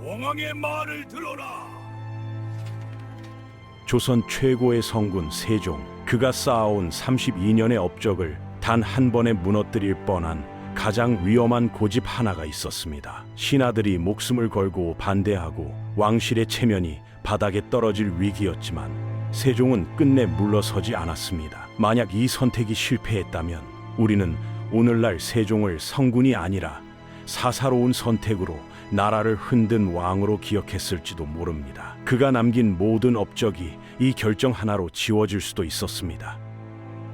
왕의 말을 들어라. 조선 최고의 성군 세종, 그가 쌓아온 32년의 업적을 단 한 번에 무너뜨릴 뻔한 가장 위험한 고집 하나가 있었습니다. 신하들이 목숨을 걸고 반대하고 왕실의 체면이 바닥에 떨어질 위기였지만 세종은 끝내 물러서지 않았습니다. 만약 이 선택이 실패했다면 우리는 오늘날 세종을 성군이 아니라 사사로운 선택으로 나라를 흔든 왕으로 기억했을지도 모릅니다. 그가 남긴 모든 업적이 이 결정 하나로 지워질 수도 있었습니다.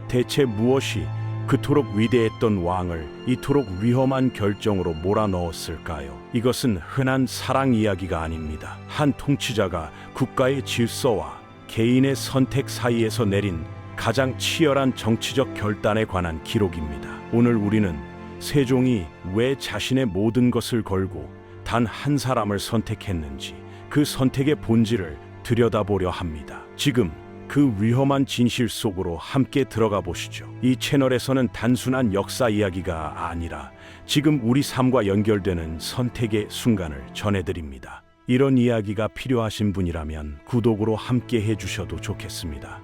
대체 무엇이 그토록 위대했던 왕을 이토록 위험한 결정으로 몰아넣었을까요? 이것은 흔한 사랑 이야기가 아닙니다. 한 통치자가 국가의 질서와 개인의 선택 사이에서 내린 가장 치열한 정치적 결단에 관한 기록입니다. 오늘 우리는 세종이 왜 자신의 모든 것을 걸고 단 한 사람을 선택했는지, 그 선택의 본질을 들여다보려 합니다. 지금 그 위험한 진실 속으로 함께 들어가 보시죠. 이 채널에서는 단순한 역사 이야기가 아니라 지금 우리 삶과 연결되는 선택의 순간을 전해드립니다. 이런 이야기가 필요하신 분이라면 구독으로 함께 해주셔도 좋겠습니다.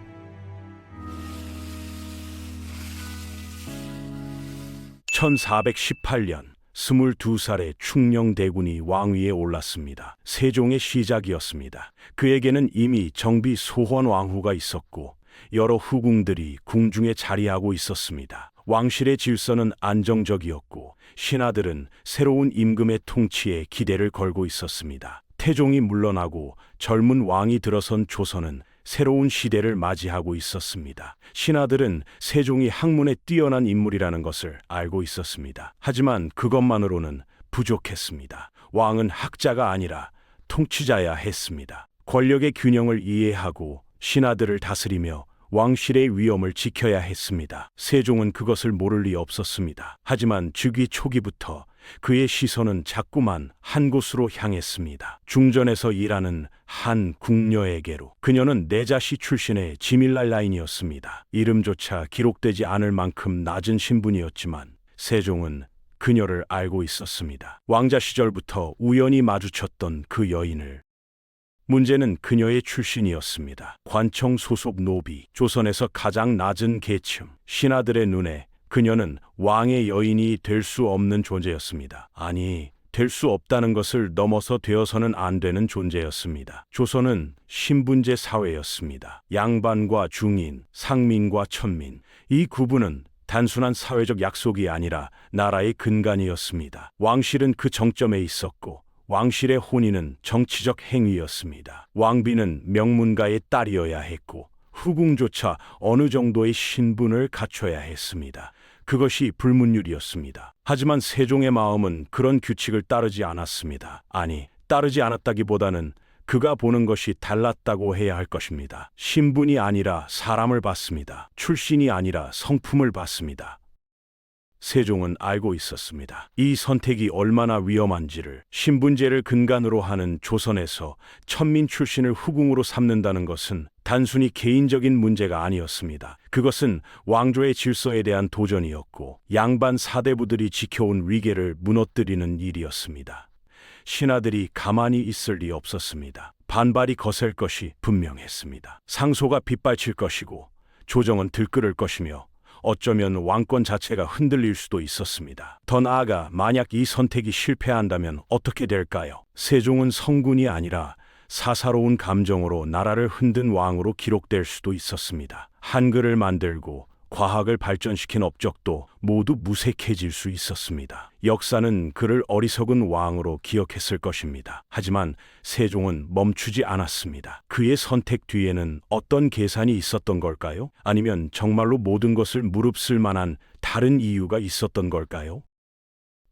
1418년 22살의 충녕대군이 왕위에 올랐습니다. 세종의 시작이었습니다. 그에게는 이미 정비 소헌 왕후가 있었고 여러 후궁들이 궁중에 자리하고 있었습니다. 왕실의 질서는 안정적이었고 신하들은 새로운 임금의 통치에 기대를 걸고 있었습니다. 태종이 물러나고 젊은 왕이 들어선 조선은 새로운 시대를 맞이하고 있었습니다. 신하들은 세종이 학문에 뛰어난 인물이라는 것을 알고 있었습니다. 하지만 그것만으로는 부족했습니다. 왕은 학자가 아니라 통치자야 했습니다. 권력의 균형을 이해하고 신하들을 다스리며 왕실의 위엄을 지켜야 했습니다. 세종은 그것을 모를 리 없었습니다. 하지만 즉위 초기부터 그의 시선은 자꾸만 한 곳으로 향했습니다. 중전에서 일하는 한 궁녀에게로. 그녀는 내자시 출신의 지밀날 라인이었습니다. 이름조차 기록되지 않을 만큼 낮은 신분이었지만 세종은 그녀를 알고 있었습니다. 왕자 시절부터 우연히 마주쳤던 그 여인을. 문제는 그녀의 출신이었습니다. 관청 소속 노비, 조선에서 가장 낮은 계층. 신하들의 눈에 그녀는 왕의 여인이 될 수 없는 존재였습니다. 아니, 될 수 없다는 것을 넘어서 되어서는 안 되는 존재였습니다. 조선은 신분제 사회였습니다. 양반과 중인, 상민과 천민, 이 구분은 단순한 사회적 약속이 아니라 나라의 근간이었습니다. 왕실은 그 정점에 있었고 왕실의 혼인은 정치적 행위였습니다. 왕비는 명문가의 딸이어야 했고 후궁조차 어느 정도의 신분을 갖춰야 했습니다. 그것이 불문율이었습니다. 하지만 세종의 마음은 그런 규칙을 따르지 않았습니다. 아니, 따르지 않았다기보다는 그가 보는 것이 달랐다고 해야 할 것입니다. 신분이 아니라 사람을 봤습니다. 출신이 아니라 성품을 봤습니다. 세종은 알고 있었습니다. 이 선택이 얼마나 위험한지를. 신분제를 근간으로 하는 조선에서 천민 출신을 후궁으로 삼는다는 것은 단순히 개인적인 문제가 아니었습니다. 그것은 왕조의 질서에 대한 도전이었고 양반 사대부들이 지켜온 위계를 무너뜨리는 일이었습니다. 신하들이 가만히 있을 리 없었습니다. 반발이 거셀 것이 분명했습니다. 상소가 빗발칠 것이고 조정은 들끓을 것이며 어쩌면 왕권 자체가 흔들릴 수도 있었습니다. 더 나아가 만약 이 선택이 실패한다면 어떻게 될까요? 세종은 성군이 아니라 사사로운 감정으로 나라를 흔든 왕으로 기록될 수도 있었습니다. 한글을 만들고 과학을 발전시킨 업적도 모두 무색해질 수 있었습니다. 역사는 그를 어리석은 왕으로 기억했을 것입니다. 하지만 세종은 멈추지 않았습니다. 그의 선택 뒤에는 어떤 계산이 있었던 걸까요? 아니면 정말로 모든 것을 무릅쓸 만한 다른 이유가 있었던 걸까요?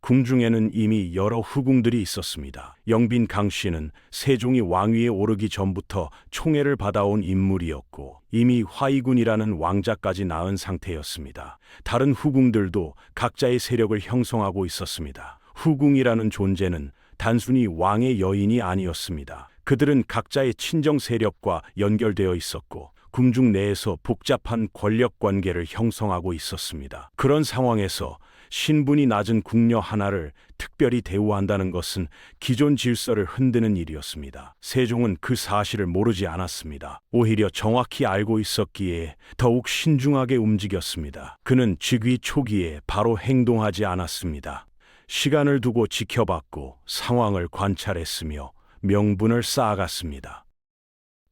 궁중에는 이미 여러 후궁들이 있었습니다. 영빈 강씨는 세종이 왕위에 오르기 전부터 총애를 받아온 인물이었고 이미 화의군이라는 왕자까지 낳은 상태였습니다. 다른 후궁들도 각자의 세력을 형성하고 있었습니다. 후궁이라는 존재는 단순히 왕의 여인이 아니었습니다. 그들은 각자의 친정 세력과 연결되어 있었고 궁중 내에서 복잡한 권력 관계를 형성하고 있었습니다. 그런 상황에서 신분이 낮은 궁녀 하나를 특별히 대우한다는 것은 기존 질서를 흔드는 일이었습니다. 세종은 그 사실을 모르지 않았습니다. 오히려 정확히 알고 있었기에 더욱 신중하게 움직였습니다. 그는 즉위 초기에 바로 행동하지 않았습니다. 시간을 두고 지켜봤고 상황을 관찰했으며 명분을 쌓아갔습니다.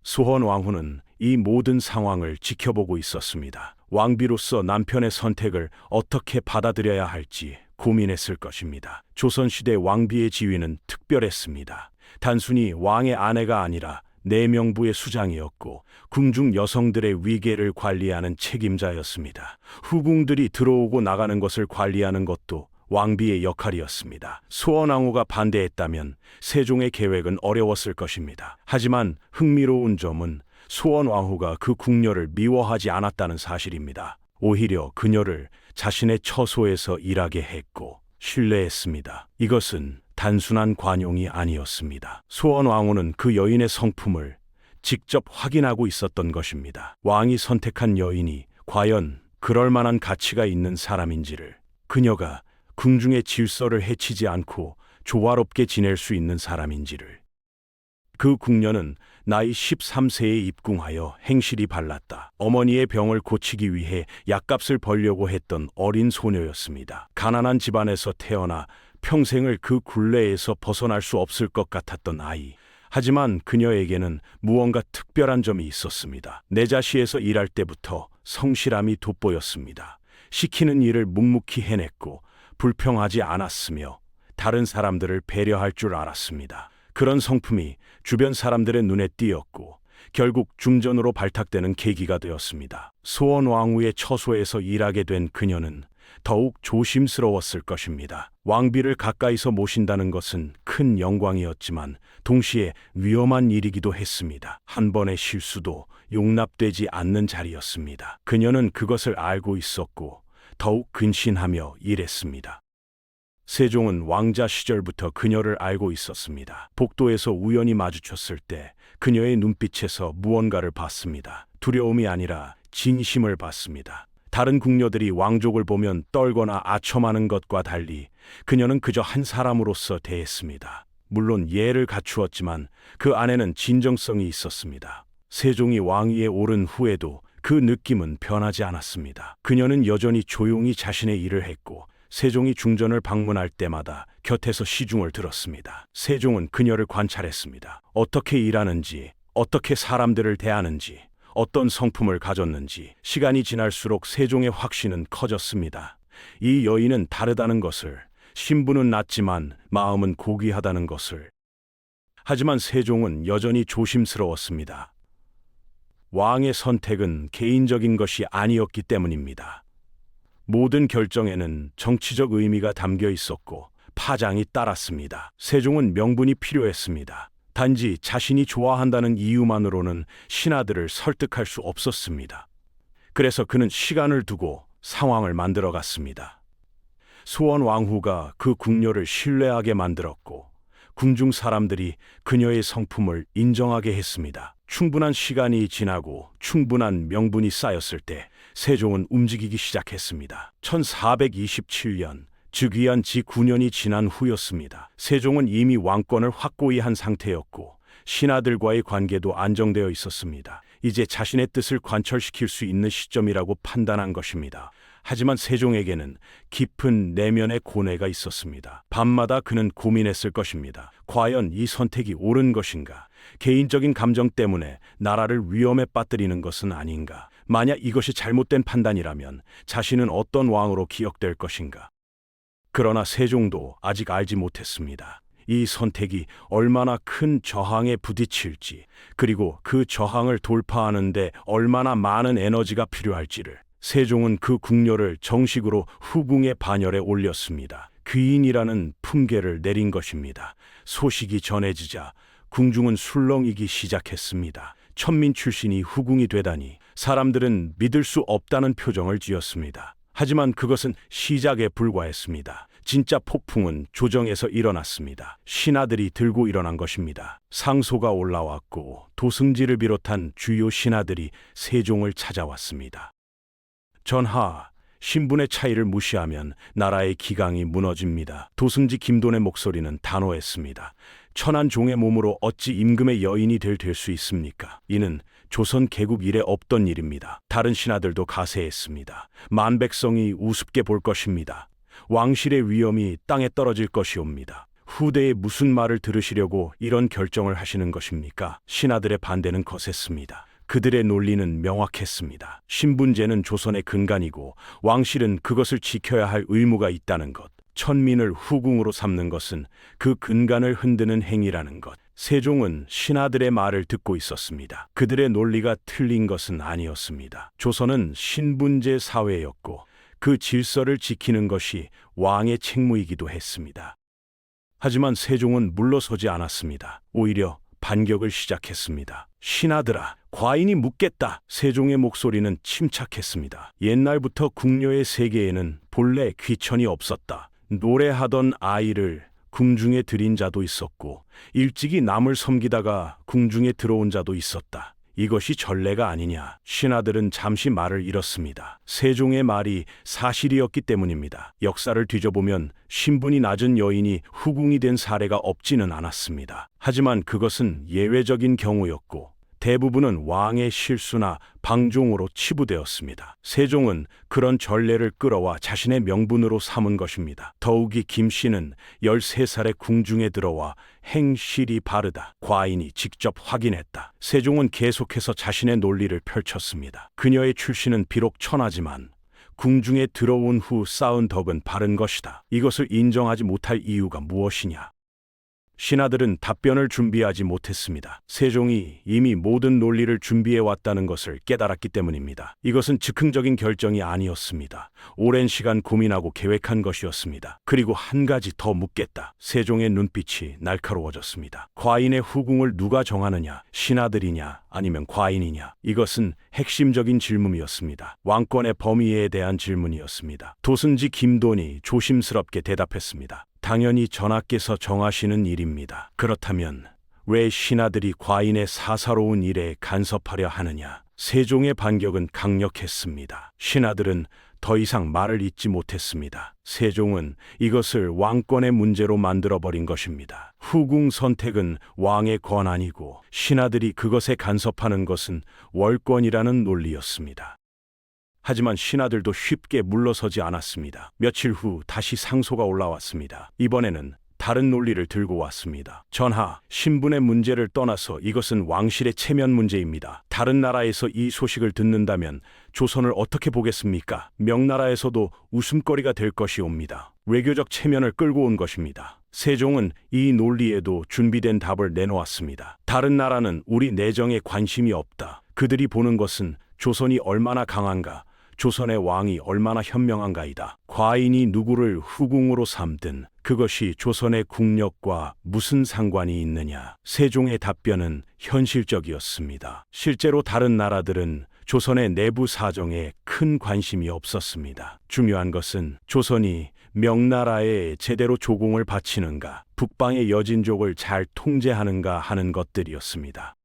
소헌 왕후는 이 모든 상황을 지켜보고 있었습니다. 왕비로서 남편의 선택을 어떻게 받아들여야 할지 고민했을 것입니다. 조선시대 왕비의 지위는 특별했습니다. 단순히 왕의 아내가 아니라 내명부의 수장이었고 궁중 여성들의 위계를 관리하는 책임자였습니다. 후궁들이 들어오고 나가는 것을 관리하는 것도 왕비의 역할이었습니다. 소헌 왕후가 반대했다면 세종의 계획은 어려웠을 것입니다. 하지만 흥미로운 점은 소헌 왕후가 그 궁녀를 미워하지 않았다는 사실입니다. 오히려 그녀를 자신의 처소에서 일하게 했고 신뢰했습니다. 이것은 단순한 관용이 아니었습니다. 소헌 왕후는 그 여인의 성품을 직접 확인하고 있었던 것입니다. 왕이 선택한 여인이 과연 그럴 만한 가치가 있는 사람인지를, 그녀가 궁중의 질서를 해치지 않고 조화롭게 지낼 수 있는 사람인지를. 그 궁녀는 나이 13세에 입궁하여 행실이 발랐다. 어머니의 병을 고치기 위해 약값을 벌려고 했던 어린 소녀였습니다. 가난한 집안에서 태어나 평생을 그 굴레에서 벗어날 수 없을 것 같았던 아이. 하지만 그녀에게는 무언가 특별한 점이 있었습니다. 내자시에서 일할 때부터 성실함이 돋보였습니다. 시키는 일을 묵묵히 해냈고 불평하지 않았으며 다른 사람들을 배려할 줄 알았습니다. 그런 성품이 주변 사람들의 눈에 띄었고 결국 중전으로 발탁되는 계기가 되었습니다. 소헌 왕후의 처소에서 일하게 된 그녀는 더욱 조심스러웠을 것입니다. 왕비를 가까이서 모신다는 것은 큰 영광이었지만 동시에 위험한 일이기도 했습니다. 한 번의 실수도 용납되지 않는 자리였습니다. 그녀는 그것을 알고 있었고 더욱 근신하며 일했습니다. 세종은 왕자 시절부터 그녀를 알고 있었습니다. 복도에서 우연히 마주쳤을 때 그녀의 눈빛에서 무언가를 봤습니다. 두려움이 아니라 진심을 봤습니다. 다른 궁녀들이 왕족을 보면 떨거나 아첨하는 것과 달리 그녀는 그저 한 사람으로서 대했습니다. 물론 예를 갖추었지만 그 안에는 진정성이 있었습니다. 세종이 왕위에 오른 후에도 그 느낌은 변하지 않았습니다. 그녀는 여전히 조용히 자신의 일을 했고 세종이 중전을 방문할 때마다 곁에서 시중을 들었습니다. 세종은 그녀를 관찰했습니다. 어떻게 일하는지, 어떻게 사람들을 대하는지, 어떤 성품을 가졌는지. 시간이 지날수록 세종의 확신은 커졌습니다. 이 여인은 다르다는 것을, 신분은 낮지만 마음은 고귀하다는 것을. 하지만 세종은 여전히 조심스러웠습니다. 왕의 선택은 개인적인 것이 아니었기 때문입니다. 모든 결정에는 정치적 의미가 담겨 있었고 파장이 따랐습니다. 세종은 명분이 필요했습니다. 단지 자신이 좋아한다는 이유만으로는 신하들을 설득할 수 없었습니다. 그래서 그는 시간을 두고 상황을 만들어갔습니다. 소헌 왕후가 그 궁녀를 신뢰하게 만들었고 궁중 사람들이 그녀의 성품을 인정하게 했습니다. 충분한 시간이 지나고 충분한 명분이 쌓였을 때 세종은 움직이기 시작했습니다. 1427년, 즉위한 지 9년이 지난 후였습니다. 세종은 이미 왕권을 확고히 한 상태였고 신하들과의 관계도 안정되어 있었습니다. 이제 자신의 뜻을 관철시킬 수 있는 시점이라고 판단한 것입니다. 하지만 세종에게는 깊은 내면의 고뇌가 있었습니다. 밤마다 그는 고민했을 것입니다. 과연 이 선택이 옳은 것인가? 개인적인 감정 때문에 나라를 위험에 빠뜨리는 것은 아닌가? 만약 이것이 잘못된 판단이라면 자신은 어떤 왕으로 기억될 것인가? 그러나 세종도 아직 알지 못했습니다. 이 선택이 얼마나 큰 저항에 부딪힐지, 그리고 그 저항을 돌파하는 데 얼마나 많은 에너지가 필요할지를. 세종은 그 궁녀를 정식으로 후궁의 반열에 올렸습니다. 귀인이라는 품계를 내린 것입니다. 소식이 전해지자 궁중은 술렁이기 시작했습니다. 천민 출신이 후궁이 되다니 사람들은 믿을 수 없다는 표정을 지었습니다. 하지만 그것은 시작에 불과했습니다. 진짜 폭풍은 조정에서 일어났습니다. 신하들이 들고 일어난 것입니다. 상소가 올라왔고 도승지를 비롯한 주요 신하들이 세종을 찾아왔습니다. 전하, 신분의 차이를 무시하면 나라의 기강이 무너집니다. 도승지 김돈의 목소리는 단호했습니다. 천한 종의 몸으로 어찌 임금의 여인이 될 수 있습니까? 이는 조선 개국 이래 없던 일입니다. 다른 신하들도 가세했습니다. 만백성이 우습게 볼 것입니다. 왕실의 위엄이 땅에 떨어질 것이옵니다. 후대에 무슨 말을 들으시려고 이런 결정을 하시는 것입니까? 신하들의 반대는 거셌습니다. 그들의 논리는 명확했습니다. 신분제는 조선의 근간이고 왕실은 그것을 지켜야 할 의무가 있다는 것. 천민을 후궁으로 삼는 것은 그 근간을 흔드는 행위라는 것. 세종은 신하들의 말을 듣고 있었습니다. 그들의 논리가 틀린 것은 아니었습니다. 조선은 신분제 사회였고 그 질서를 지키는 것이 왕의 책무이기도 했습니다. 하지만 세종은 물러서지 않았습니다. 오히려 반격을 시작했습니다. 신하들아, 과인이 묻겠다. 세종의 목소리는 침착했습니다. 옛날부터 궁녀의 세계에는 본래 귀천이 없었다. 노래하던 아이를 궁중에 들인 자도 있었고 일찍이 남을 섬기다가 궁중에 들어온 자도 있었다. 이것이 전례가 아니냐. 신하들은 잠시 말을 잃었습니다. 세종의 말이 사실이었기 때문입니다. 역사를 뒤져보면 신분이 낮은 여인이 후궁이 된 사례가 없지는 않았습니다. 하지만 그것은 예외적인 경우였고 대부분은 왕의 실수나 방종으로 치부되었습니다. 세종은 그런 전례를 끌어와 자신의 명분으로 삼은 것입니다. 더욱이 김씨는 13살에 궁중에 들어와 행실이 바르다. 과인이 직접 확인했다. 세종은 계속해서 자신의 논리를 펼쳤습니다. 그녀의 출신은 비록 천하지만 궁중에 들어온 후 쌓은 덕은 바른 것이다. 이것을 인정하지 못할 이유가 무엇이냐? 신하들은 답변을 준비하지 못했습니다. 세종이 이미 모든 논리를 준비해 왔다는 것을 깨달았기 때문입니다. 이것은 즉흥적인 결정이 아니었습니다. 오랜 시간 고민하고 계획한 것이었습니다. 그리고 한 가지 더 묻겠다. 세종의 눈빛이 날카로워졌습니다. 과인의 후궁을 누가 정하느냐? 신하들이냐? 아니면 과인이냐? 이것은 핵심적인 질문이었습니다. 왕권의 범위에 대한 질문이었습니다. 도승지 김돈이 조심스럽게 대답했습니다. 당연히 전하께서 정하시는 일입니다. 그렇다면 왜 신하들이 과인의 사사로운 일에 간섭하려 하느냐? 세종의 반격은 강력했습니다. 신하들은 더 이상 말을 잇지 못했습니다. 세종은 이것을 왕권의 문제로 만들어버린 것입니다. 후궁 선택은 왕의 권한이고 신하들이 그것에 간섭하는 것은 월권이라는 논리였습니다. 하지만 신하들도 쉽게 물러서지 않았습니다. 며칠 후 다시 상소가 올라왔습니다. 이번에는 다른 논리를 들고 왔습니다. 전하, 신분의 문제를 떠나서 이것은 왕실의 체면 문제입니다. 다른 나라에서 이 소식을 듣는다면 조선을 어떻게 보겠습니까? 명나라에서도 웃음거리가 될 것이옵니다. 외교적 체면을 끌고 온 것입니다. 세종은 이 논리에도 준비된 답을 내놓았습니다. 다른 나라는 우리 내정에 관심이 없다. 그들이 보는 것은 조선이 얼마나 강한가, 조선의 왕이 얼마나 현명한가이다. 과인이 누구를 후궁으로 삼든 그것이 조선의 국력과 무슨 상관이 있느냐. 세종의 답변은 현실적이었습니다. 실제로 다른 나라들은 조선의 내부 사정에 큰 관심이 없었습니다. 중요한 것은 조선이 명나라에 제대로 조공을 바치는가, 북방의 여진족을 잘 통제하는가 하는 것들이었습니다.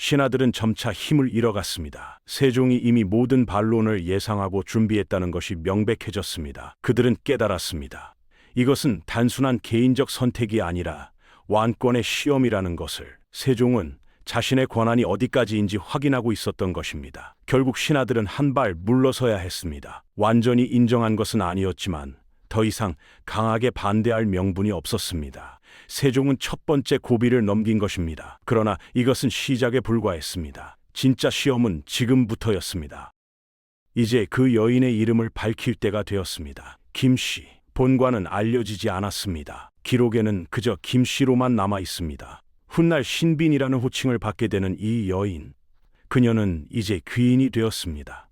신하들은 점차 힘을 잃어갔습니다. 세종이 이미 모든 반론을 예상하고 준비했다는 것이 명백해졌습니다. 그들은 깨달았습니다. 이것은 단순한 개인적 선택이 아니라 왕권의 시험이라는 것을. 세종은 자신의 권한이 어디까지인지 확인하고 있었던 것입니다. 결국 신하들은 한 발 물러서야 했습니다. 완전히 인정한 것은 아니었지만 더 이상 강하게 반대할 명분이 없었습니다. 세종은 첫 번째 고비를 넘긴 것입니다. 그러나 이것은 시작에 불과했습니다. 진짜 시험은 지금부터였습니다. 이제 그 여인의 이름을 밝힐 때가 되었습니다. 김씨. 본관은 알려지지 않았습니다. 기록에는 그저 김씨로만 남아 있습니다. 훗날 신빈이라는 호칭을 받게 되는 이 여인. 그녀는 이제 귀인이 되었습니다.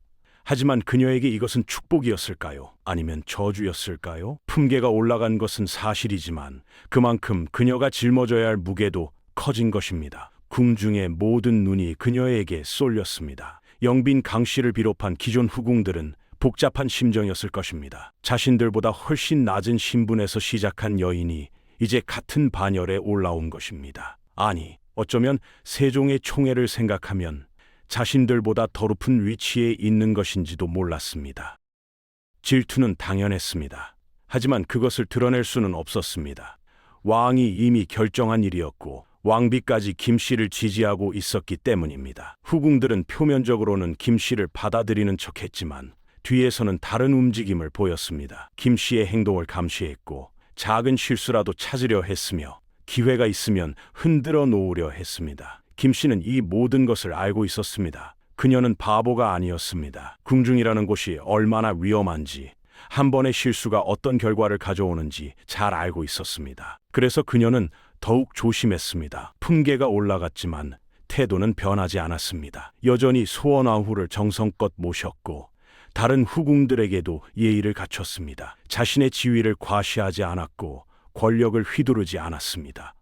하지만 그녀에게 이것은 축복이었을까요? 아니면 저주였을까요? 품계가 올라간 것은 사실이지만 그만큼 그녀가 짊어져야 할 무게도 커진 것입니다. 궁중의 모든 눈이 그녀에게 쏠렸습니다. 영빈 강씨를 비롯한 기존 후궁들은 복잡한 심정이었을 것입니다. 자신들보다 훨씬 낮은 신분에서 시작한 여인이 이제 같은 반열에 올라온 것입니다. 아니, 어쩌면 세종의 총애를 생각하면 자신들보다 더 높은 위치에 있는 것인지도 몰랐습니다. 질투는 당연했습니다. 하지만 그것을 드러낼 수는 없었습니다. 왕이 이미 결정한 일이었고 왕비까지 김 씨를 지지하고 있었기 때문입니다. 후궁들은 표면적으로는 김 씨를 받아들이는 척했지만 뒤에서는 다른 움직임을 보였습니다. 김 씨의 행동을 감시했고 작은 실수라도 찾으려 했으며 기회가 있으면 흔들어 놓으려 했습니다. 김 씨는 이 모든 것을 알고 있었습니다. 그녀는 바보가 아니었습니다. 궁중이라는 곳이 얼마나 위험한지, 한 번의 실수가 어떤 결과를 가져오는지 잘 알고 있었습니다. 그래서 그녀는 더욱 조심했습니다. 품계가 올라갔지만 태도는 변하지 않았습니다. 여전히 소원왕후를 정성껏 모셨고 다른 후궁들에게도 예의를 갖췄습니다. 자신의 지위를 과시하지 않았고 권력을 휘두르지 않았습니다.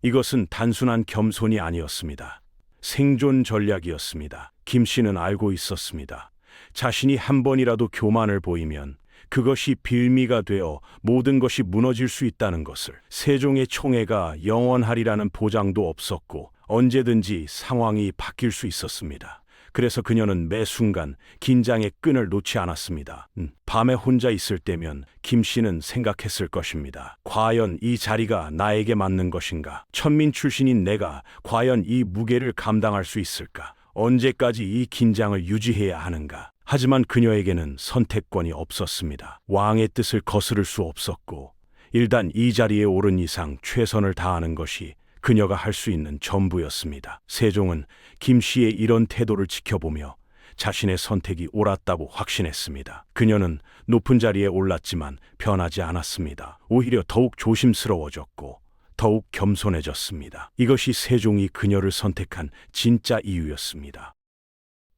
이것은 단순한 겸손이 아니었습니다. 생존 전략이었습니다. 김 씨는 알고 있었습니다. 자신이 한 번이라도 교만을 보이면 그것이 빌미가 되어 모든 것이 무너질 수 있다는 것을. 세종의 총애가 영원하리라는 보장도 없었고 언제든지 상황이 바뀔 수 있었습니다. 그래서 그녀는 매 순간 긴장의 끈을 놓지 않았습니다. 밤에 혼자 있을 때면 김 씨는 생각했을 것입니다. 과연 이 자리가 나에게 맞는 것인가? 천민 출신인 내가 과연 이 무게를 감당할 수 있을까? 언제까지 이 긴장을 유지해야 하는가? 하지만 그녀에게는 선택권이 없었습니다. 왕의 뜻을 거스를 수 없었고 일단 이 자리에 오른 이상 최선을 다하는 것이 그녀가 할 수 있는 전부였습니다. 세종은 김 씨의 이런 태도를 지켜보며 자신의 선택이 옳았다고 확신했습니다. 그녀는 높은 자리에 올랐지만 변하지 않았습니다. 오히려 더욱 조심스러워졌고 더욱 겸손해졌습니다. 이것이 세종이 그녀를 선택한 진짜 이유였습니다.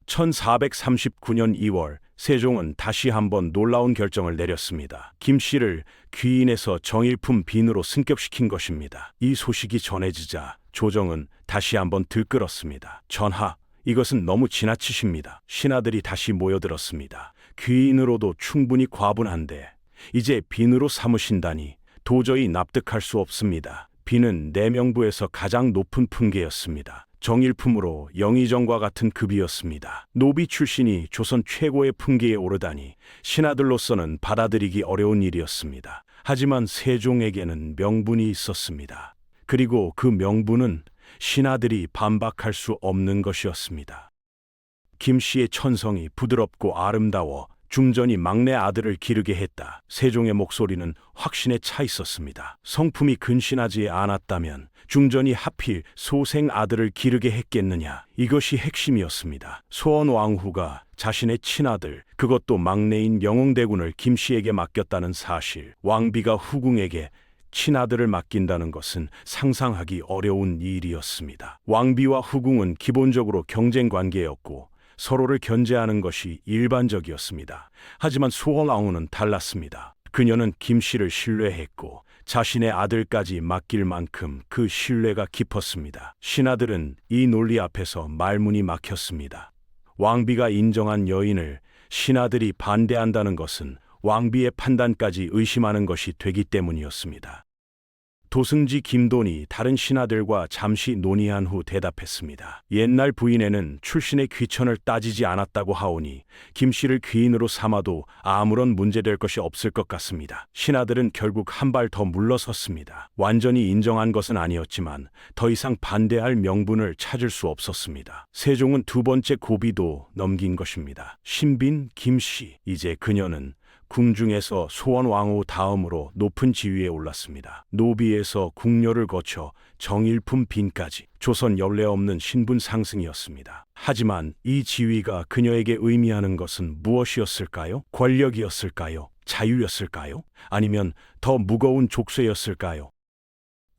1439년 2월 세종은 다시 한번 놀라운 결정을 내렸습니다. 김 씨를 귀인에서 정일품 빈으로 승격시킨 것입니다. 이 소식이 전해지자 조정은 다시 한번 들끓었습니다. 전하, 이것은 너무 지나치십니다. 신하들이 다시 모여들었습니다. 귀인으로도 충분히 과분한데 이제 빈으로 삼으신다니 도저히 납득할 수 없습니다. 빈은 내명부에서 가장 높은 품계였습니다. 정일품으로 영의정과 같은 급이었습니다. 노비 출신이 조선 최고의 품계에 오르다니 신하들로서는 받아들이기 어려운 일이었습니다. 하지만 세종에게는 명분이 있었습니다. 그리고 그 명분은 신하들이 반박할 수 없는 것이었습니다. 김 씨의 천성이 부드럽고 아름다워 중전이 막내 아들을 기르게 했다. 세종의 목소리는 확신에 차 있었습니다. 성품이 근신하지 않았다면 중전이 하필 소생 아들을 기르게 했겠느냐. 이것이 핵심이었습니다. 소원왕후가 자신의 친아들, 그것도 막내인 영웅대군을 김 씨에게 맡겼다는 사실, 왕비가 후궁에게 친아들을 맡긴다는 것은 상상하기 어려운 일이었습니다. 왕비와 후궁은 기본적으로 경쟁 관계였고 서로를 견제하는 것이 일반적이었습니다. 하지만 소원왕후는 달랐습니다. 그녀는 김 씨를 신뢰했고 자신의 아들까지 맡길 만큼 그 신뢰가 깊었습니다. 신하들은 이 논리 앞에서 말문이 막혔습니다. 왕비가 인정한 여인을 신하들이 반대한다는 것은 왕비의 판단까지 의심하는 것이 되기 때문이었습니다. 도승지 김돈이 다른 신하들과 잠시 논의한 후 대답했습니다. 옛날 부인에는 출신의 귀천을 따지지 않았다고 하오니 김 씨를 귀인으로 삼아도 아무런 문제될 것이 없을 것 같습니다. 신하들은 결국 한 발 더 물러섰습니다. 완전히 인정한 것은 아니었지만 더 이상 반대할 명분을 찾을 수 없었습니다. 세종은 두 번째 고비도 넘긴 것입니다. 신빈 김 씨. 이제 그녀는 궁중에서 소원왕후 다음으로 높은 지위에 올랐습니다. 노비에서 궁녀를 거쳐 정일품 빈까지 조선 연례 없는 신분 상승이었습니다. 하지만 이 지위가 그녀에게 의미하는 것은 무엇이었을까요? 권력이었을까요? 자유였을까요? 아니면 더 무거운 족쇄였을까요?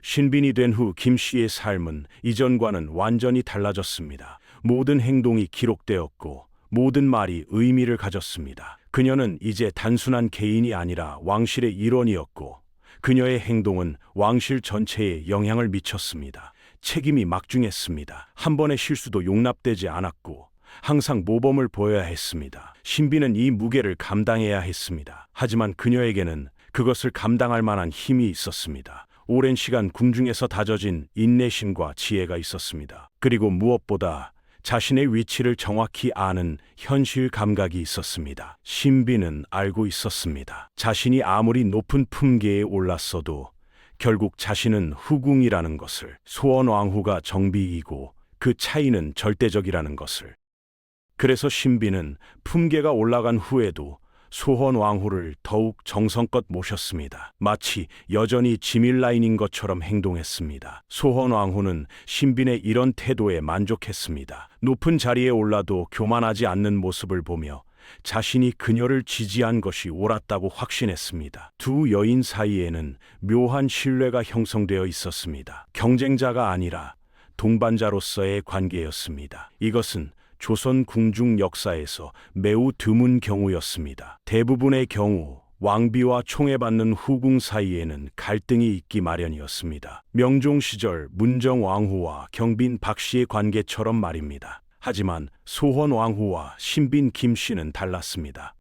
신빈이 된 후 김 씨의 삶은 이전과는 완전히 달라졌습니다. 모든 행동이 기록되었고 모든 말이 의미를 가졌습니다. 그녀는 이제 단순한 개인이 아니라 왕실의 일원이었고 그녀의 행동은 왕실 전체에 영향을 미쳤습니다. 책임이 막중했습니다. 한 번의 실수도 용납되지 않았고 항상 모범을 보여야 했습니다. 신비는 이 무게를 감당해야 했습니다. 하지만 그녀에게는 그것을 감당할 만한 힘이 있었습니다. 오랜 시간 궁중에서 다져진 인내심과 지혜가 있었습니다. 그리고 무엇보다 자신의 위치를 정확히 아는 현실 감각이 있었습니다. 신비는 알고 있었습니다. 자신이 아무리 높은 품계에 올랐어도 결국 자신은 후궁이라는 것을, 소원왕후가 정비이고 그 차이는 절대적이라는 것을. 그래서 신비는 품계가 올라간 후에도 소헌왕후를 더욱 정성껏 모셨습니다. 마치 여전히 지밀라인인 것처럼 행동했습니다. 소헌왕후는 신빈의 이런 태도에 만족했습니다. 높은 자리에 올라도 교만하지 않는 모습을 보며 자신이 그녀를 지지한 것이 옳았다고 확신했습니다. 두 여인 사이에는 묘한 신뢰가 형성되어 있었습니다. 경쟁자가 아니라 동반자로서의 관계였습니다. 이것은 조선 궁중 역사에서 매우 드문 경우였습니다. 대부분의 경우 왕비와 총애받는 후궁 사이에는 갈등이 있기 마련이었습니다. 명종 시절 문정 왕후와 경빈 박씨의 관계처럼 말입니다. 하지만 소헌 왕후와 신빈 김씨는 달랐습니다.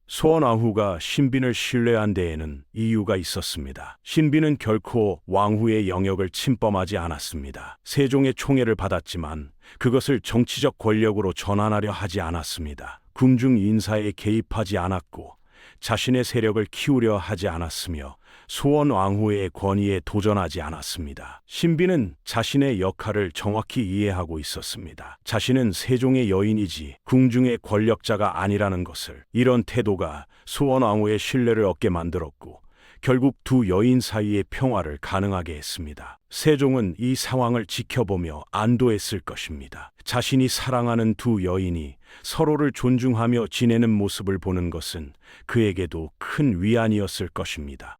소헌 왕후가 신빈을 신뢰한 데에는 이유가 있었습니다. 신빈은 결코 왕후의 영역을 침범하지 않았습니다. 세종의 총애를 받았지만 그것을 정치적 권력으로 전환하려 하지 않았습니다. 궁중 인사에 개입하지 않았고 자신의 세력을 키우려 하지 않았으며 소헌 왕후의 권위에 도전하지 않았습니다. 신비는 자신의 역할을 정확히 이해하고 있었습니다. 자신은 세종의 여인이지 궁중의 권력자가 아니라는 것을. 이런 태도가 소헌 왕후의 신뢰를 얻게 만들었고 결국 두 여인 사이의 평화를 가능하게 했습니다. 세종은 이 상황을 지켜보며 안도했을 것입니다. 자신이 사랑하는 두 여인이 서로를 존중하며 지내는 모습을 보는 것은 그에게도 큰 위안이었을 것입니다.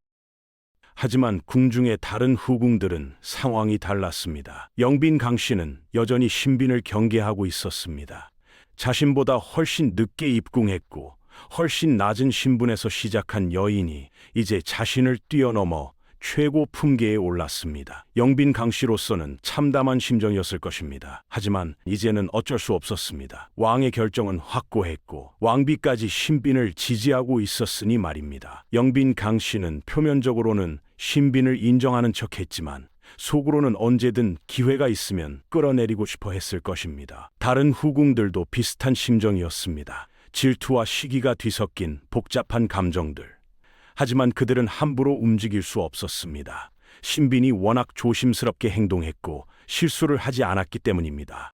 하지만 궁중의 다른 후궁들은 상황이 달랐습니다. 영빈 강씨는 여전히 신빈을 경계하고 있었습니다. 자신보다 훨씬 늦게 입궁했고 훨씬 낮은 신분에서 시작한 여인이 이제 자신을 뛰어넘어 최고 품계에 올랐습니다. 영빈 강씨로서는 참담한 심정이었을 것입니다. 하지만 이제는 어쩔 수 없었습니다. 왕의 결정은 확고했고 왕비까지 신빈을 지지하고 있었으니 말입니다. 영빈 강씨는 표면적으로는 신빈을 인정하는 척했지만 속으로는 언제든 기회가 있으면 끌어내리고 싶어 했을 것입니다. 다른 후궁들도 비슷한 심정이었습니다. 질투와 시기가 뒤섞인 복잡한 감정들. 하지만 그들은 함부로 움직일 수 없었습니다. 신빈이 워낙 조심스럽게 행동했고 실수를 하지 않았기 때문입니다.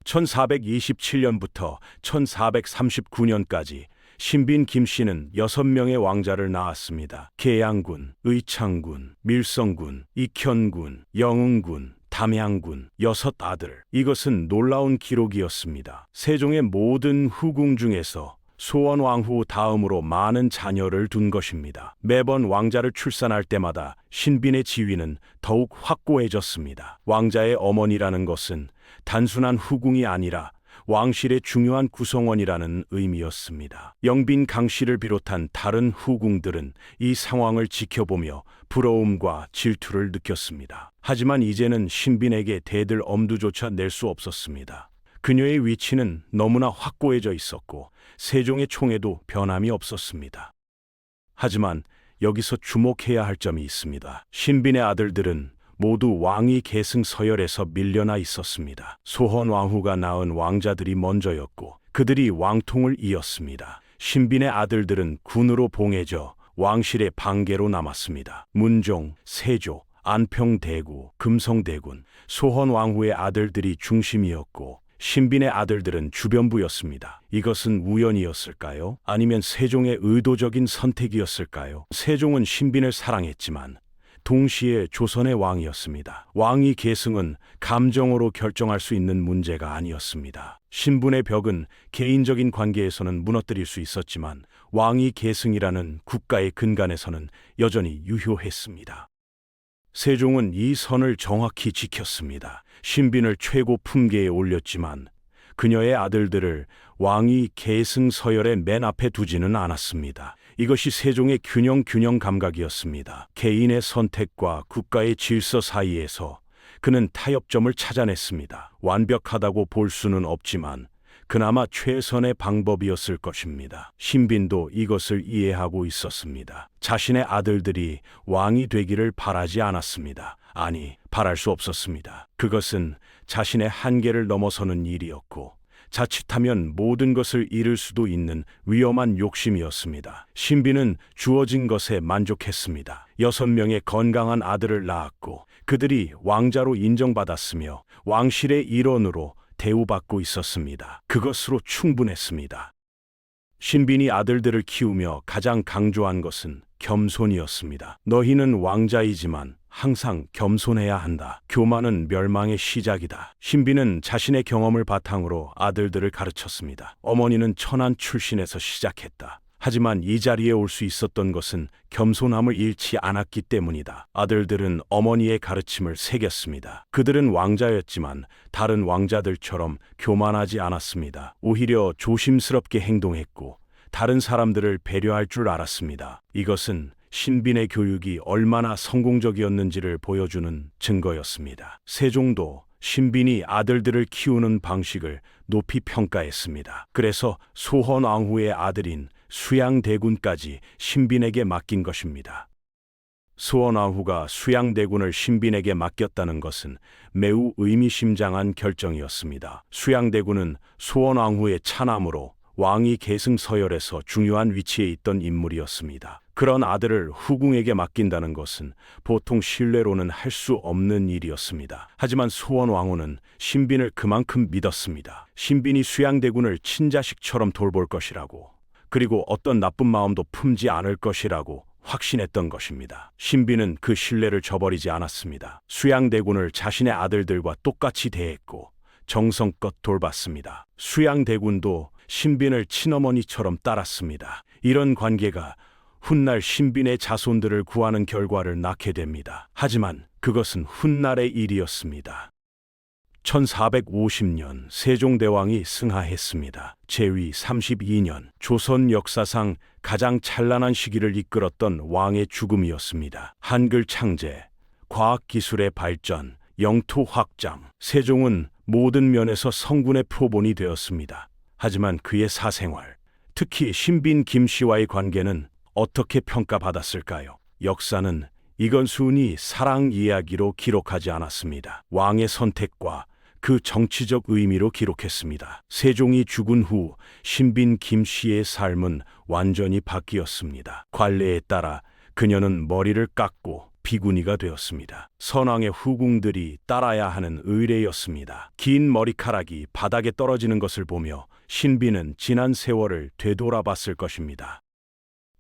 1427년부터 1439년까지 신빈 김씨는 6명의 왕자를 낳았습니다. 계양군, 의창군, 밀성군, 익현군, 영흥군, 담양군, 6 아들. 이것은 놀라운 기록이었습니다. 세종의 모든 후궁 중에서 소헌 왕후 다음으로 많은 자녀를 둔 것입니다. 매번 왕자를 출산할 때마다 신빈의 지위는 더욱 확고해졌습니다. 왕자의 어머니라는 것은 단순한 후궁이 아니라 왕실의 중요한 구성원이라는 의미였습니다. 영빈 강씨를 비롯한 다른 후궁들은 이 상황을 지켜보며 부러움과 질투를 느꼈습니다. 하지만 이제는 신빈에게 대들 엄두조차 낼 수 없었습니다. 그녀의 위치는 너무나 확고해져 있었고 세종의 총에도 변함이 없었습니다. 하지만 여기서 주목해야 할 점이 있습니다. 신빈의 아들들은 모두 왕위 계승 서열에서 밀려나 있었습니다. 소헌 왕후가 낳은 왕자들이 먼저였고 그들이 왕통을 이었습니다. 신빈의 아들들은 군으로 봉해져 왕실의 방계로 남았습니다. 문종, 세조, 안평대구, 금성대군, 소헌 왕후의 아들들이 중심이었고 신빈의 아들들은 주변부였습니다. 이것은 우연이었을까요? 아니면 세종의 의도적인 선택이었을까요? 세종은 신빈을 사랑했지만 동시에 조선의 왕이었습니다. 왕위 계승은 감정으로 결정할 수 있는 문제가 아니었습니다. 신분의 벽은 개인적인 관계에서는 무너뜨릴 수 있었지만 왕위 계승이라는 국가의 근간에서는 여전히 유효했습니다. 세종은 이 선을 정확히 지켰습니다. 신빈을 최고 품계에 올렸지만 그녀의 아들들을 왕위 계승 서열의 맨 앞에 두지는 않았습니다. 이것이 세종의 균형 감각이었습니다. 개인의 선택과 국가의 질서 사이에서 그는 타협점을 찾아냈습니다. 완벽하다고 볼 수는 없지만 그나마 최선의 방법이었을 것입니다. 신빈도 이것을 이해하고 있었습니다. 자신의 아들들이 왕이 되기를 바라지 않았습니다. 아니, 바랄 수 없었습니다. 그것은 자신의 한계를 넘어서는 일이었고, 자칫하면 모든 것을 잃을 수도 있는 위험한 욕심이었습니다. 신비는 주어진 것에 만족했습니다. 6명의 건강한 아들을 낳았고 그들이 왕자로 인정받았으며 왕실의 일원으로 대우받고 있었습니다. 그것으로 충분했습니다. 신빈이 아들들을 키우며 가장 강조한 것은 겸손이었습니다. 너희는 왕자이지만 항상 겸손해야 한다. 교만은 멸망의 시작이다. 신비는 자신의 경험을 바탕으로 아들들을 가르쳤습니다. 어머니는 천한 출신에서 시작했다. 하지만 이 자리에 올 수 있었던 것은 겸손함을 잃지 않았기 때문이다. 아들들은 어머니의 가르침을 새겼습니다. 그들은 왕자였지만 다른 왕자들처럼 교만하지 않았습니다. 오히려 조심스럽게 행동했고 다른 사람들을 배려할 줄 알았습니다. 이것은 신빈의 교육이 얼마나 성공적이었는지를 보여주는 증거였습니다. 세종도 신빈이 아들들을 키우는 방식을 높이 평가했습니다. 그래서 소헌왕후의 아들인 수양대군까지 신빈에게 맡긴 것입니다. 소헌왕후가 수양대군을 신빈에게 맡겼다는 것은 매우 의미심장한 결정이었습니다. 수양대군은 소헌왕후의 차남으로 왕위 계승 서열에서 중요한 위치에 있던 인물이었습니다. 그런 아들을 후궁에게 맡긴다는 것은 보통 신뢰로는 할 수 없는 일이었습니다. 하지만 소헌왕후는 신빈을 그만큼 믿었습니다. 신빈이 수양대군을 친자식처럼 돌볼 것이라고, 그리고 어떤 나쁜 마음도 품지 않을 것이라고 확신했던 것입니다. 신빈은 그 신뢰를 저버리지 않았습니다. 수양대군을 자신의 아들들과 똑같이 대했고 정성껏 돌봤습니다. 수양대군도 신빈을 친어머니처럼 따랐습니다. 이런 관계가 훗날 신빈의 자손들을 구하는 결과를 낳게 됩니다. 하지만 그것은 훗날의 일이었습니다. 1450년 세종대왕이 승하했습니다. 제위 32년, 조선 역사상 가장 찬란한 시기를 이끌었던 왕의 죽음이었습니다. 한글 창제, 과학기술의 발전, 영토 확장, 세종은 모든 면에서 성군의 표본이 되었습니다. 하지만 그의 사생활, 특히 신빈 김씨와의 관계는 어떻게 평가받았을까요? 역사는 이건 순히 사랑 이야기로 기록하지 않았습니다. 왕의 선택과 그 정치적 의미로 기록했습니다. 세종이 죽은 후 신빈 김씨의 삶은 완전히 바뀌었습니다. 관례에 따라 그녀는 머리를 깎고 비구니가 되었습니다. 선왕의 후궁들이 따라야 하는 의례였습니다. 긴 머리카락이 바닥에 떨어지는 것을 보며 신빈은 지난 세월을 되돌아봤을 것입니다.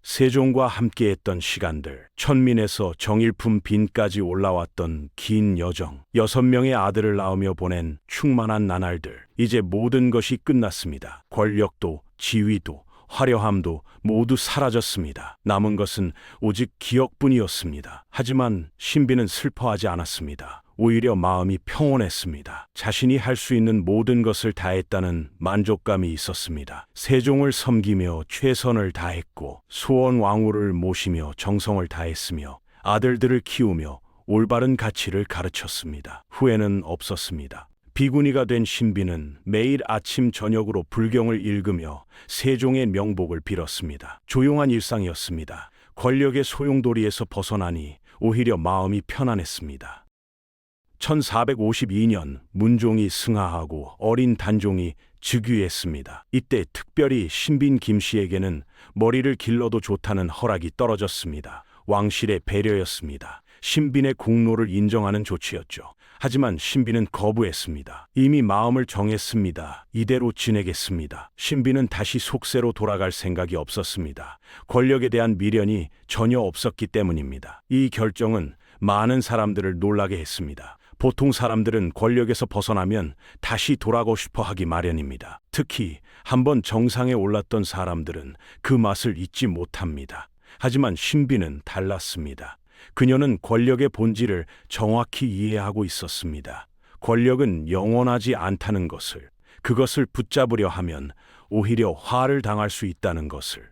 세종과 함께했던 시간들, 천민에서 정일품 빈까지 올라왔던 긴 여정, 6명의 아들을 낳으며 보낸 충만한 나날들, 이제 모든 것이 끝났습니다. 권력도, 지위도, 화려함도 모두 사라졌습니다. 남은 것은 오직 기억뿐이었습니다. 하지만 신빈은 슬퍼하지 않았습니다. 오히려 마음이 평온했습니다. 자신이 할 수 있는 모든 것을 다했다는 만족감이 있었습니다. 세종을 섬기며 최선을 다했고 소헌왕후를 모시며 정성을 다했으며 아들들을 키우며 올바른 가치를 가르쳤습니다. 후회는 없었습니다. 비구니가 된 신빈은 매일 아침 저녁으로 불경을 읽으며 세종의 명복을 빌었습니다. 조용한 일상이었습니다. 권력의 소용돌이에서 벗어나니 오히려 마음이 편안했습니다. 1452년 문종이 승하하고 어린 단종이 즉위했습니다. 이때 특별히 신빈 김씨에게는 머리를 길러도 좋다는 허락이 떨어졌습니다. 왕실의 배려였습니다. 신빈의 공로를 인정하는 조치였죠. 하지만 신빈은 거부했습니다. 이미 마음을 정했습니다. 이대로 지내겠습니다. 신빈은 다시 속세로 돌아갈 생각이 없었습니다. 권력에 대한 미련이 전혀 없었기 때문입니다. 이 결정은 많은 사람들을 놀라게 했습니다. 보통 사람들은 권력에서 벗어나면 다시 돌아가고 싶어 하기 마련입니다. 특히 한번 정상에 올랐던 사람들은 그 맛을 잊지 못합니다. 하지만 신빈은 달랐습니다. 그녀는 권력의 본질을 정확히 이해하고 있었습니다. 권력은 영원하지 않다는 것을, 그것을 붙잡으려 하면 오히려 화를 당할 수 있다는 것을.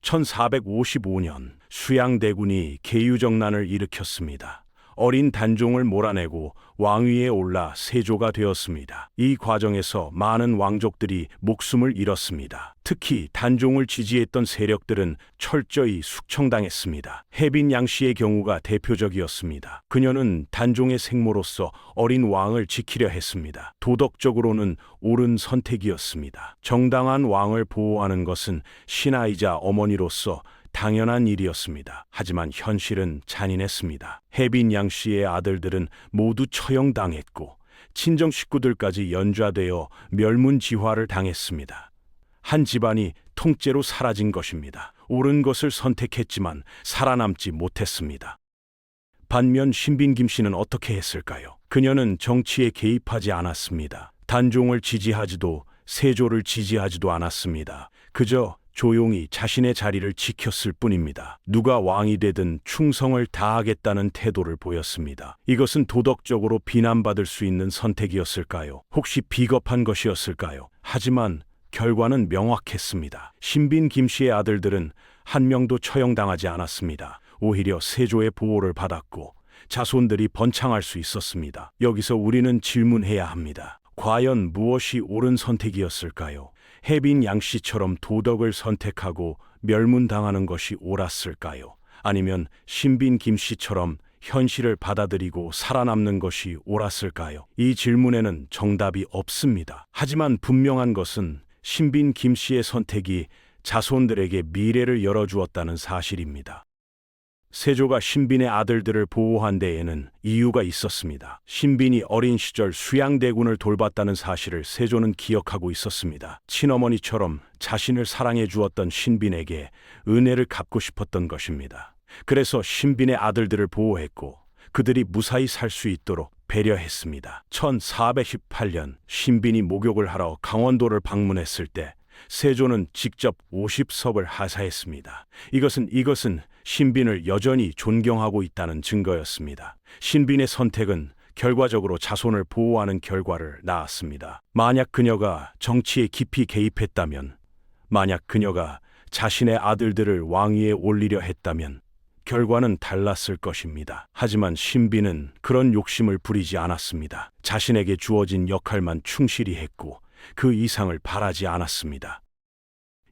1455년 수양대군이 계유정난을 일으켰습니다. 어린 단종을 몰아내고 왕위에 올라 세조가 되었습니다. 이 과정에서 많은 왕족들이 목숨을 잃었습니다. 특히 단종을 지지했던 세력들은 철저히 숙청당했습니다. 해빈 양씨의 경우가 대표적이었습니다. 그녀는 단종의 생모로서 어린 왕을 지키려 했습니다. 도덕적으로는 옳은 선택이었습니다. 정당한 왕을 보호하는 것은 신하이자 어머니로서 당연한 일이었습니다. 하지만 현실은 잔인했습니다. 해빈 양 씨의 아들들은 모두 처형당했고 친정 식구들까지 연좌되어 멸문지화를 당했습니다. 한 집안이 통째로 사라진 것입니다. 옳은 것을 선택했지만 살아남지 못했습니다. 반면 신빈 김 씨는 어떻게 했을까요? 그녀는 정치에 개입하지 않았습니다. 단종을 지지하지도 세조를 지지하지도 않았습니다. 그저 조용히 자신의 자리를 지켰을 뿐입니다. 누가 왕이 되든 충성을 다하겠다는 태도를 보였습니다. 이것은 도덕적으로 비난받을 수 있는 선택이었을까요? 혹시 비겁한 것이었을까요? 하지만 결과는 명확했습니다. 신빈 김 씨의 아들들은 한 명도 처형당하지 않았습니다. 오히려 세조의 보호를 받았고 자손들이 번창할 수 있었습니다. 여기서 우리는 질문해야 합니다. 과연 무엇이 옳은 선택이었을까요? 해빈 양 씨처럼 도덕을 선택하고 멸문당하는 것이 옳았을까요? 아니면 신빈 김 씨처럼 현실을 받아들이고 살아남는 것이 옳았을까요? 이 질문에는 정답이 없습니다. 하지만 분명한 것은 신빈 김 씨의 선택이 자손들에게 미래를 열어주었다는 사실입니다. 세조가 신빈의 아들들을 보호한 데에는 이유가 있었습니다. 신빈이 어린 시절 수양대군을 돌봤다는 사실을 세조는 기억하고 있었습니다. 친어머니처럼 자신을 사랑해 주었던 신빈에게 은혜를 갚고 싶었던 것입니다. 그래서 신빈의 아들들을 보호했고 그들이 무사히 살 수 있도록 배려했습니다. 1418년 신빈이 목욕을 하러 강원도를 방문했을 때 세조는 직접 50섭을 하사했습니다. 이것은 신빈을 여전히 존경하고 있다는 증거였습니다. 신빈의 선택은 결과적으로 자손을 보호하는 결과를 낳았습니다. 만약 그녀가 정치에 깊이 개입했다면, 만약 그녀가 자신의 아들들을 왕위에 올리려 했다면 결과는 달랐을 것입니다. 하지만 신빈은 그런 욕심을 부리지 않았습니다. 자신에게 주어진 역할만 충실히 했고 그 이상을 바라지 않았습니다.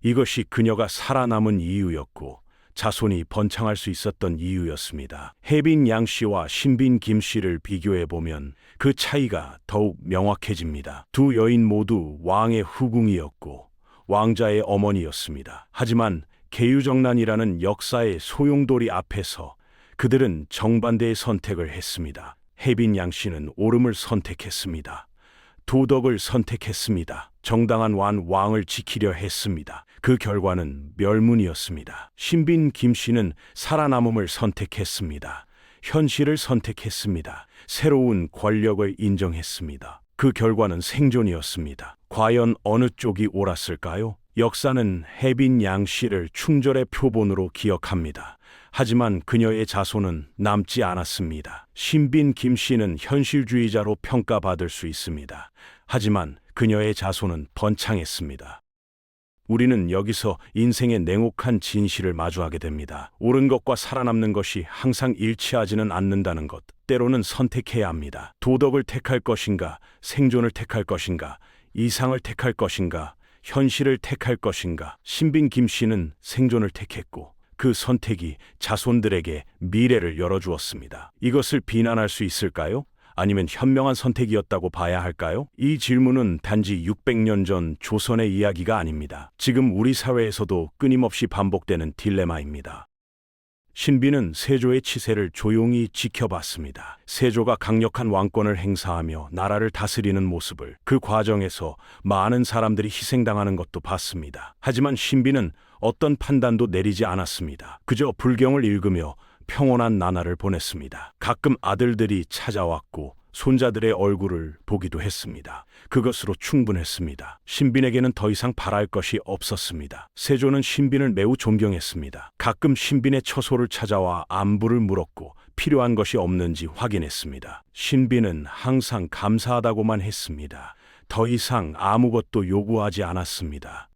이것이 그녀가 살아남은 이유였고 자손이 번창할 수 있었던 이유였습니다. 해빈 양 씨와 신빈 김 씨를 비교해 보면 그 차이가 더욱 명확해집니다. 두 여인 모두 왕의 후궁이었고 왕자의 어머니였습니다. 하지만 계유정난이라는 역사의 소용돌이 앞에서 그들은 정반대의 선택을 했습니다. 해빈 양 씨는 옳음을 선택했습니다. 도덕을 선택했습니다. 정당한 왕을 지키려 했습니다. 그 결과는 멸문이었습니다. 신빈 김 씨는 살아남음을 선택했습니다. 현실을 선택했습니다. 새로운 권력을 인정했습니다. 그 결과는 생존이었습니다. 과연 어느 쪽이 옳았을까요? 역사는 해빈 양 씨를 충절의 표본으로 기억합니다. 하지만 그녀의 자손은 남지 않았습니다. 신빈 김 씨는 현실주의자로 평가받을 수 있습니다. 하지만 그녀의 자손은 번창했습니다. 우리는 여기서 인생의 냉혹한 진실을 마주하게 됩니다. 옳은 것과 살아남는 것이 항상 일치하지는 않는다는 것. 때로는 선택해야 합니다. 도덕을 택할 것인가, 생존을 택할 것인가, 이상을 택할 것인가, 현실을 택할 것인가. 신빈 김 씨는 생존을 택했고 그 선택이 자손들에게 미래를 열어주었습니다. 이것을 비난할 수 있을까요? 아니면 현명한 선택이었다고 봐야 할까요? 이 질문은 단지 600년 전 조선의 이야기가 아닙니다. 지금 우리 사회에서도 끊임없이 반복되는 딜레마입니다. 신빈은 세조의 치세를 조용히 지켜봤습니다. 세조가 강력한 왕권을 행사하며 나라를 다스리는 모습을, 그 과정에서 많은 사람들이 희생당하는 것도 봤습니다. 하지만 신빈은 어떤 판단도 내리지 않았습니다. 그저 불경을 읽으며 평온한 나날을 보냈습니다. 가끔 아들들이 찾아왔고 손자들의 얼굴을 보기도 했습니다. 그것으로 충분했습니다. 신빈에게는 더 이상 바랄 것이 없었습니다. 세조는 신빈을 매우 존경했습니다. 가끔 신빈의 처소를 찾아와 안부를 물었고 필요한 것이 없는지 확인했습니다. 신빈은 항상 감사하다고만 했습니다. 더 이상 아무것도 요구하지 않았습니다.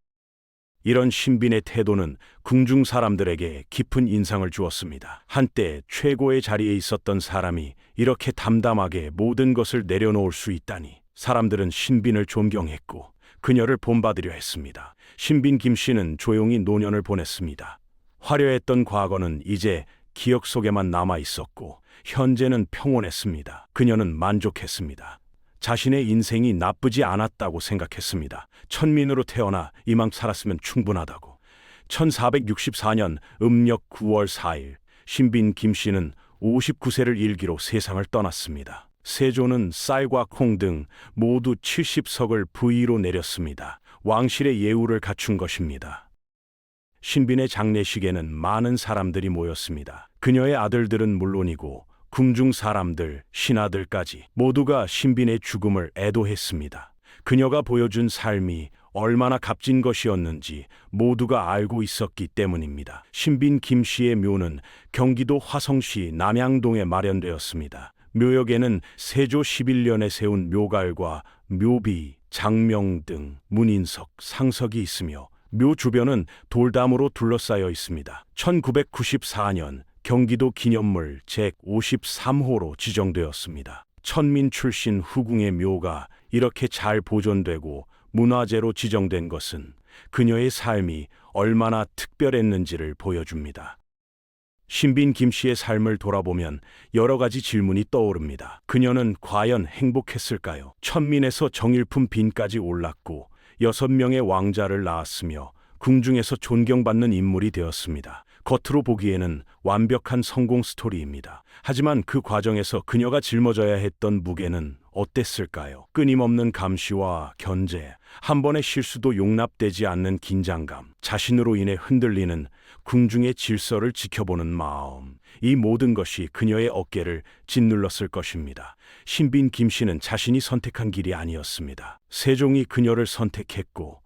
이런 신빈의 태도는 궁중 사람들에게 깊은 인상을 주었습니다. 한때 최고의 자리에 있었던 사람이 이렇게 담담하게 모든 것을 내려놓을 수 있다니 사람들은 신빈을 존경했고 그녀를 본받으려 했습니다. 신빈 김씨는 조용히 노년을 보냈습니다. 화려했던 과거는 이제 기억 속에만 남아 있었고 현재는 평온했습니다. 그녀는 만족했습니다. 자신의 인생이 나쁘지 않았다고 생각했습니다. 천민으로 태어나 이만 살았으면 충분하다고. 1464년 음력 9월 4일 신빈 김씨는 59세를 일기로 세상을 떠났습니다. 세조는 쌀과 콩 등 모두 70석을 부의로 내렸습니다. 왕실의 예우를 갖춘 것입니다. 신빈의 장례식에는 많은 사람들이 모였습니다. 그녀의 아들들은 물론이고 궁중 사람들, 신하들까지 모두가 신빈의 죽음을 애도했습니다. 그녀가 보여준 삶이 얼마나 값진 것이었는지 모두가 알고 있었기 때문입니다. 신빈 김씨의 묘는 경기도 화성시 남양동에 마련되었습니다. 묘역에는 세조 11년에 세운 묘갈과 묘비, 장명 등 문인석, 상석이 있으며 묘 주변은 돌담으로 둘러싸여 있습니다. 1994년 경기도 기념물 제53호로 지정되었습니다. 천민 출신 후궁의 묘가 이렇게 잘 보존되고 문화재로 지정된 것은 그녀의 삶이 얼마나 특별했는지를 보여줍니다. 신빈 김씨의 삶을 돌아보면 여러 가지 질문이 떠오릅니다. 그녀는 과연 행복했을까요? 천민에서 정일품 빈까지 올랐고 6명의 왕자를 낳았으며 궁중에서 존경받는 인물이 되었습니다. 겉으로 보기에는 완벽한 성공 스토리입니다. 하지만 그 과정에서 그녀가 짊어져야 했던 무게는 어땠을까요? 끊임없는 감시와 견제, 한 번의 실수도 용납되지 않는 긴장감, 자신으로 인해 흔들리는 궁중의 질서를 지켜보는 마음, 이 모든 것이 그녀의 어깨를 짓눌렀을 것입니다. 신빈 김씨는 자신이 선택한 길이 아니었습니다. 세종이 그녀를 선택했고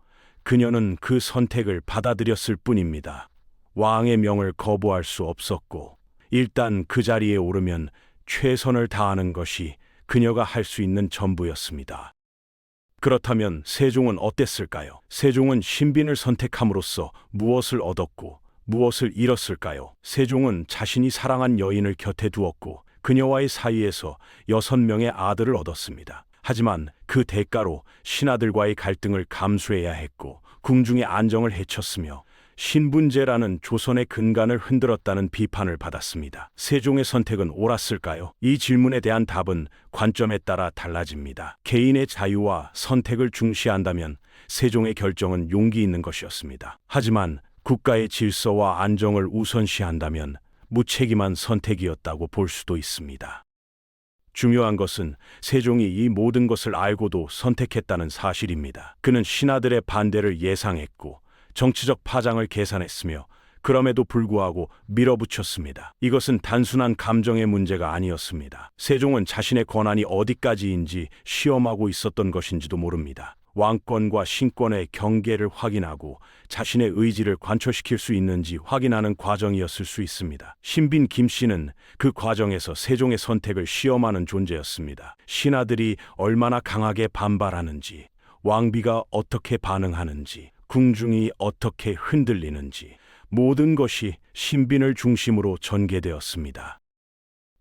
그녀는 그 선택을 받아들였을 뿐입니다. 왕의 명을 거부할 수 없었고 일단 그 자리에 오르면 최선을 다하는 것이 그녀가 할 수 있는 전부였습니다. 그렇다면 세종은 어땠을까요? 세종은 신빈을 선택함으로써 무엇을 얻었고 무엇을 잃었을까요? 세종은 자신이 사랑한 여인을 곁에 두었고 그녀와의 사이에서 6명의 아들을 얻었습니다. 하지만 그 대가로 신하들과의 갈등을 감수해야 했고 궁중의 안정을 해쳤으며 신분제라는 조선의 근간을 흔들었다는 비판을 받았습니다. 세종의 선택은 옳았을까요? 이 질문에 대한 답은 관점에 따라 달라집니다. 개인의 자유와 선택을 중시한다면 세종의 결정은 용기 있는 것이었습니다. 하지만 국가의 질서와 안정을 우선시한다면 무책임한 선택이었다고 볼 수도 있습니다. 중요한 것은 세종이 이 모든 것을 알고도 선택했다는 사실입니다. 그는 신하들의 반대를 예상했고 정치적 파장을 계산했으며 그럼에도 불구하고 밀어붙였습니다. 이것은 단순한 감정의 문제가 아니었습니다. 세종은 자신의 권한이 어디까지인지 시험하고 있었던 것인지도 모릅니다. 왕권과 신권의 경계를 확인하고 자신의 의지를 관철시킬 수 있는지 확인하는 과정이었을 수 있습니다. 신빈 김씨는 그 과정에서 세종의 선택을 시험하는 존재였습니다. 신하들이 얼마나 강하게 반발하는지, 왕비가 어떻게 반응하는지, 궁중이 어떻게 흔들리는지 모든 것이 신빈을 중심으로 전개되었습니다.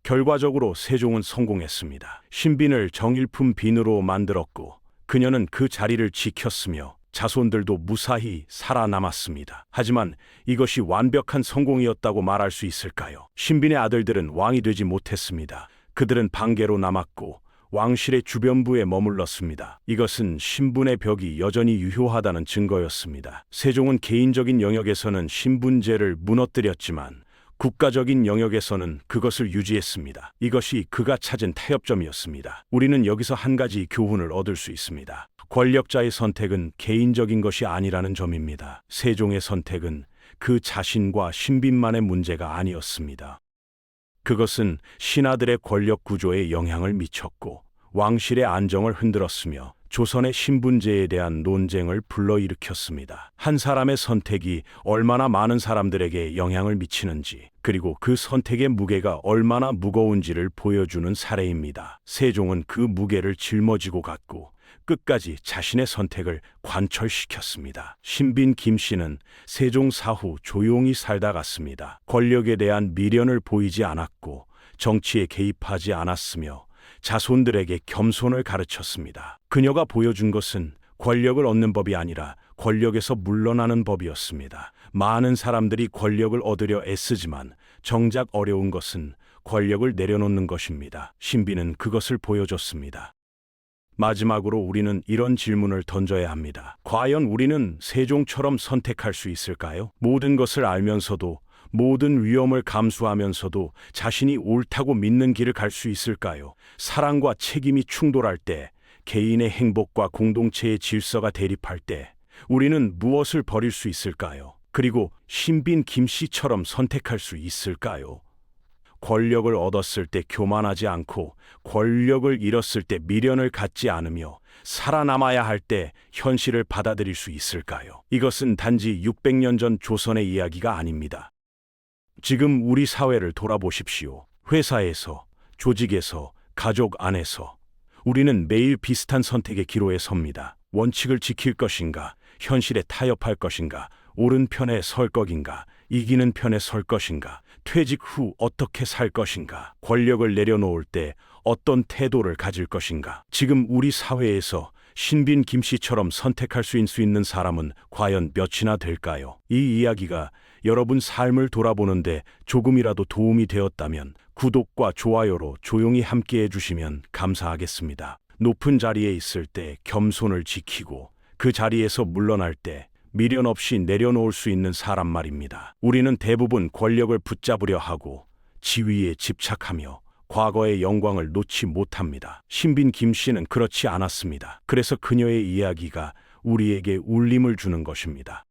결과적으로 세종은 성공했습니다. 신빈을 정일품 빈으로 만들었고 그녀는 그 자리를 지켰으며 자손들도 무사히 살아남았습니다. 하지만 이것이 완벽한 성공이었다고 말할 수 있을까요? 신빈의 아들들은 왕이 되지 못했습니다. 그들은 방계로 남았고 왕실의 주변부에 머물렀습니다. 이것은 신분의 벽이 여전히 유효하다는 증거였습니다. 세종은 개인적인 영역에서는 신분제를 무너뜨렸지만 국가적인 영역에서는 그것을 유지했습니다. 이것이 그가 찾은 타협점이었습니다. 우리는 여기서 한 가지 교훈을 얻을 수 있습니다. 권력자의 선택은 개인적인 것이 아니라는 점입니다. 세종의 선택은 그 자신과 신빈만의 문제가 아니었습니다. 그것은 신하들의 권력 구조에 영향을 미쳤고 왕실의 안정을 흔들었으며 조선의 신분제에 대한 논쟁을 불러일으켰습니다. 한 사람의 선택이 얼마나 많은 사람들에게 영향을 미치는지, 그리고 그 선택의 무게가 얼마나 무거운지를 보여주는 사례입니다. 세종은 그 무게를 짊어지고 갔고 끝까지 자신의 선택을 관철시켰습니다. 신빈 김 씨는 세종 사후 조용히 살다 갔습니다. 권력에 대한 미련을 보이지 않았고 정치에 개입하지 않았으며 자손들에게 겸손을 가르쳤습니다. 그녀가 보여준 것은 권력을 얻는 법이 아니라 권력에서 물러나는 법이었습니다. 많은 사람들이 권력을 얻으려 애쓰지만 정작 어려운 것은 권력을 내려놓는 것입니다. 신비는 그것을 보여줬습니다. 마지막으로 우리는 이런 질문을 던져야 합니다. 과연 우리는 세종처럼 선택할 수 있을까요? 모든 것을 알면서도, 모든 위험을 감수하면서도 자신이 옳다고 믿는 길을 갈 수 있을까요? 사랑과 책임이 충돌할 때, 개인의 행복과 공동체의 질서가 대립할 때 우리는 무엇을 버릴 수 있을까요? 그리고 신빈 김 씨처럼 선택할 수 있을까요? 권력을 얻었을 때 교만하지 않고 권력을 잃었을 때 미련을 갖지 않으며 살아남아야 할 때 현실을 받아들일 수 있을까요? 이것은 단지 600년 전 조선의 이야기가 아닙니다. 지금 우리 사회를 돌아보십시오. 회사에서, 조직에서, 가족 안에서 우리는 매일 비슷한 선택의 기로에 섭니다. 원칙을 지킬 것인가, 현실에 타협할 것인가, 옳은 편에 설 것인가, 이기는 편에 설 것인가, 퇴직 후 어떻게 살 것인가, 권력을 내려놓을 때 어떤 태도를 가질 것인가. 지금 우리 사회에서 신빈 김 씨처럼 선택할 수 있는 사람은 과연 몇이나 될까요? 이 이야기가 여러분 삶을 돌아보는데 조금이라도 도움이 되었다면 구독과 좋아요로 조용히 함께 해주시면 감사하겠습니다. 높은 자리에 있을 때 겸손을 지키고 그 자리에서 물러날 때 미련 없이 내려놓을 수 있는 사람 말입니다. 우리는 대부분 권력을 붙잡으려 하고 지위에 집착하며 과거의 영광을 놓지 못합니다. 신빈 김 씨는 그렇지 않았습니다. 그래서 그녀의 이야기가 우리에게 울림을 주는 것입니다.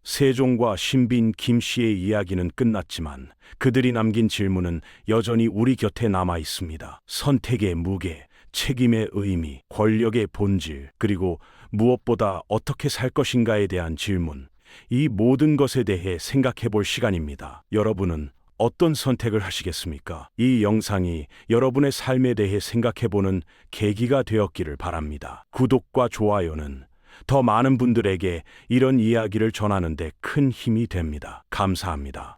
세종과 신빈 김 씨의 이야기는 끝났지만 그들이 남긴 질문은 여전히 우리 곁에 남아 있습니다. 선택의 무게, 책임의 의미, 권력의 본질, 그리고 무엇보다 어떻게 살 것인가에 대한 질문, 이 모든 것에 대해 생각해 볼 시간입니다. 여러분은 어떤 선택을 하시겠습니까? 이 영상이 여러분의 삶에 대해 생각해 보는 계기가 되었기를 바랍니다. 구독과 좋아요는 더 많은 분들에게 이런 이야기를 전하는 데 큰 힘이 됩니다. 감사합니다.